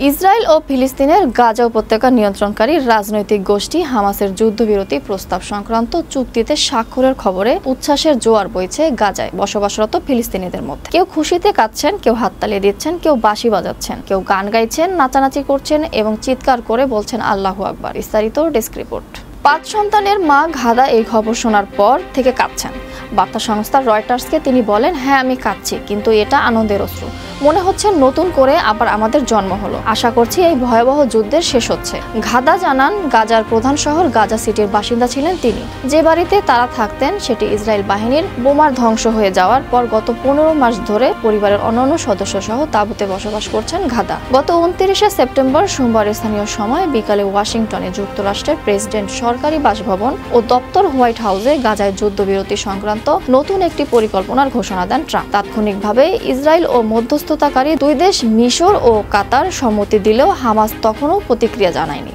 Israel ও ফিলিস্তিনের গাজা উপত্যকা নিয়ন্ত্রণকারী রাজনৈতিক গোষ্ঠী হামাসের যুদ্ধবিরতি প্রস্তাব সংক্রান্ত চুক্তিতে স্বাক্ষরের খবরে উচ্ছ্বাসের জোয়ার বইছে গাজায় বসবাসরত ফিলিস্তিনিদের মধ্যে। কেউ খুশিতে কাঁদছেন, কেউ হাততালি দিচ্ছেন, কেউ বাঁশি বাজাচ্ছেন, কেউ গান গাইছেন, নাচানাচি করছেন এবং চিৎকার করে বলছেন আল্লাহু আকবার। বিস্তারিত ডেস্ক রিপোর্ট। 5 সন্তানের মা ঘাদা এই খবর শোনার পর থেকে কাঁদছেন। বার্তা সংস্থা রয়টার্সকে তিনি বলেন, হ্যাঁ আমি কাঁদছি, কিন্তু এটা আনন্দের অশ্রু। মনে হচ্ছে নতুন করে আবার আমাদের জন্ম হলো। আশা করছি এই ভয়াবহ যুদ্ধের শেষ হচ্ছে। ঘাদা জানান, গাজার প্রধান শহর গাজা সিটির বাসিন্দা ছিলেন তিনি। যে বাড়িতে তারা থাকতেন সেটি ইসরায়েল বাহিনীর বোমার ধ্বংস হয়ে যাওয়ার পর গত 15 মাস ধরে পরিবারের অন্যান্য সদস্য সহ তাঁবুতে বসবাস করছেন ঘাদা। গত 29শে সেপ্টেম্বর সোমবার স্থানীয় সময় বিকালে ওয়াশিংটনে যুক্তরাষ্ট্রের প্রেসিডেন্ট সরকারি বাসভবন ও দপ্তর হোয়াইট হাউসে গাজায় যুদ্ধবিরতি সংক্রান্ত নতুন একটি পরিকল্পনার ঘোষণা দেন ট্রাম্প। তাৎক্ষণিকভাবে ইসরায়েল ও মধ্যস্থতাকারী দুই দেশ মিশর ও কাতার সম্মতি দিলেও হামাস তখনও প্রতিক্রিয়া জানায়নি।